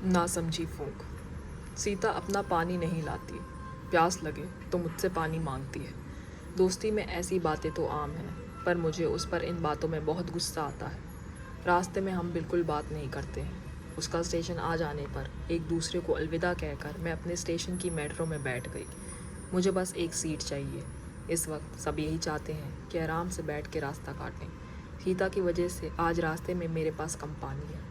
ना समझी फूंक। सीता अपना पानी नहीं लाती, प्यास लगे तो मुझसे पानी मांगती है। दोस्ती में ऐसी बातें तो आम हैं, पर मुझे उस पर इन बातों में बहुत गुस्सा आता है। रास्ते में हम बिल्कुल बात नहीं करते हैं। उसका स्टेशन आ जाने पर एक दूसरे को अलविदा कहकर मैं अपने स्टेशन की मेट्रो में बैठ गई। मुझे बस एक सीट चाहिए। इस वक्त सब यही चाहते हैं कि आराम से बैठ के रास्ता काटें। सीता की वजह से आज रास्ते में मेरे पास कम पानी है।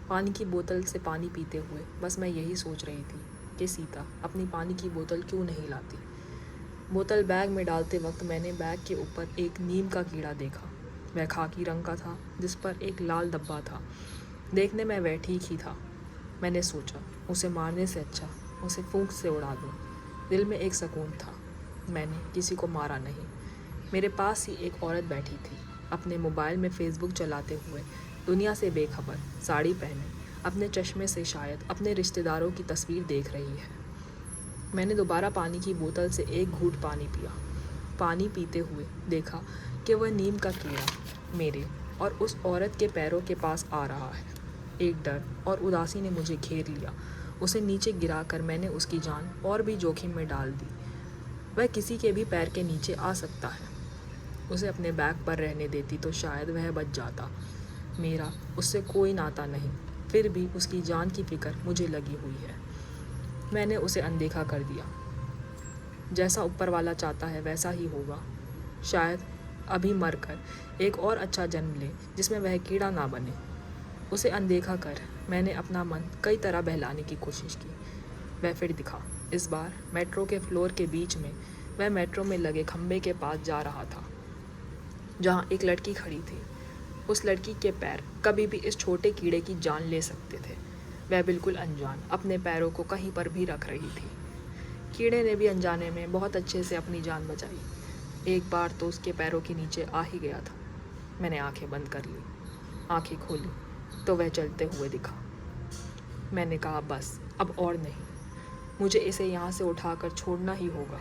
पानी की बोतल से पानी पीते हुए बस मैं यही सोच रही थी कि सीता अपनी पानी की बोतल क्यों नहीं लाती। बोतल बैग में डालते वक्त मैंने बैग के ऊपर एक नीम का कीड़ा देखा। वह खाकी रंग का था, जिस पर एक लाल डब्बा था। देखने में वह ठीक ही था। मैंने सोचा उसे मारने से अच्छा उसे फूंक से उड़ा दूं। दिल में एक सुकून था। मैंने किसी को मारा नहीं। मेरे पास ही एक औरत बैठी थी, अपने मोबाइल में फेसबुक चलाते हुए, दुनिया से बेखबर, साड़ी पहने, अपने चश्मे से शायद अपने रिश्तेदारों की तस्वीर देख रही है। मैंने दोबारा पानी की बोतल से एक घूंट पानी पिया। पानी पीते हुए देखा कि वह नीम का कीड़ा मेरे और उस औरत के पैरों के पास आ रहा है। एक डर और उदासी ने मुझे घेर लिया। उसे नीचे गिराकर मैंने उसकी जान और भी जोखिम में डाल दी। वह किसी के भी पैर के नीचे आ सकता है। उसे अपने बैग पर रहने देती तो शायद वह बच जाता। मेरा उससे कोई नाता नहीं, फिर भी उसकी जान की फिक्र मुझे लगी हुई है। मैंने उसे अनदेखा कर दिया। जैसा ऊपर वाला चाहता है वैसा ही होगा। शायद अभी मरकर एक और अच्छा जन्म ले जिसमें वह कीड़ा ना बने। उसे अनदेखा कर मैंने अपना मन कई तरह बहलाने की कोशिश की। वह फिर दिखा। इस बार मेट्रो के फ्लोर के बीच में। वह मेट्रो में लगे खंबे के पास जा रहा था, जहाँ एक लड़की खड़ी थी। उस लड़की के पैर कभी भी इस छोटे कीड़े की जान ले सकते थे। वह बिल्कुल अनजान अपने पैरों को कहीं पर भी रख रही थी। कीड़े ने भी अनजाने में बहुत अच्छे से अपनी जान बचाई। एक बार तो उसके पैरों के नीचे आ ही गया था। मैंने आंखें बंद कर ली। आंखें खोली तो वह चलते हुए दिखा। मैंने कहा बस अब और नहीं, मुझे इसे यहाँ से उठाकर छोड़ना ही होगा।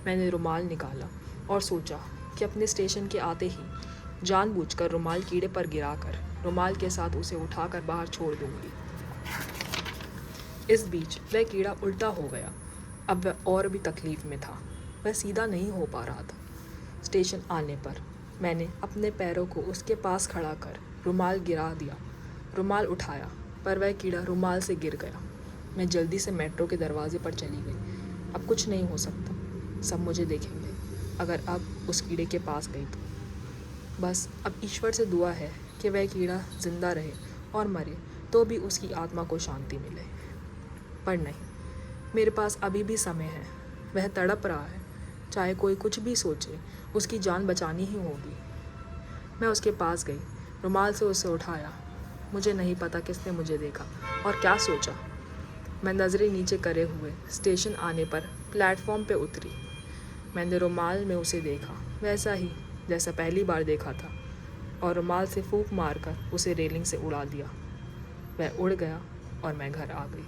मैंने रुमाल निकाला और सोचा कि अपने स्टेशन के आते ही जानबूझकर रुमाल कीड़े पर गिराकर रुमाल के साथ उसे उठाकर बाहर छोड़ दूंगी। इस बीच वह कीड़ा उल्टा हो गया। अब वह और भी तकलीफ में था। वह सीधा नहीं हो पा रहा था। स्टेशन आने पर मैंने अपने पैरों को उसके पास खड़ा कर रुमाल गिरा दिया। रुमाल उठाया पर वह कीड़ा रुमाल से गिर गया। मैं जल्दी से मेट्रो के दरवाजे पर चली गई। अब कुछ नहीं हो सकता, सब मुझे देखेंगे अगर अब उस कीड़े के पास गई तो। बस अब ईश्वर से दुआ है कि वह कीड़ा जिंदा रहे और मरे तो भी उसकी आत्मा को शांति मिले। पर नहीं, मेरे पास अभी भी समय है। वह तड़प रहा है। चाहे कोई कुछ भी सोचे, उसकी जान बचानी ही होगी। मैं उसके पास गई, रुमाल से उसे उठाया। मुझे नहीं पता किसने मुझे देखा और क्या सोचा। मैं नज़रें नीचे करे हुए स्टेशन आने पर प्लेटफॉर्म पे उतरी। मैंने रुमाल में उसे देखा, वैसा ही जैसा पहली बार देखा था, और रुमाल से फूंक मारकर उसे रेलिंग से उड़ा दिया। वह उड़ गया और मैं घर आ गई।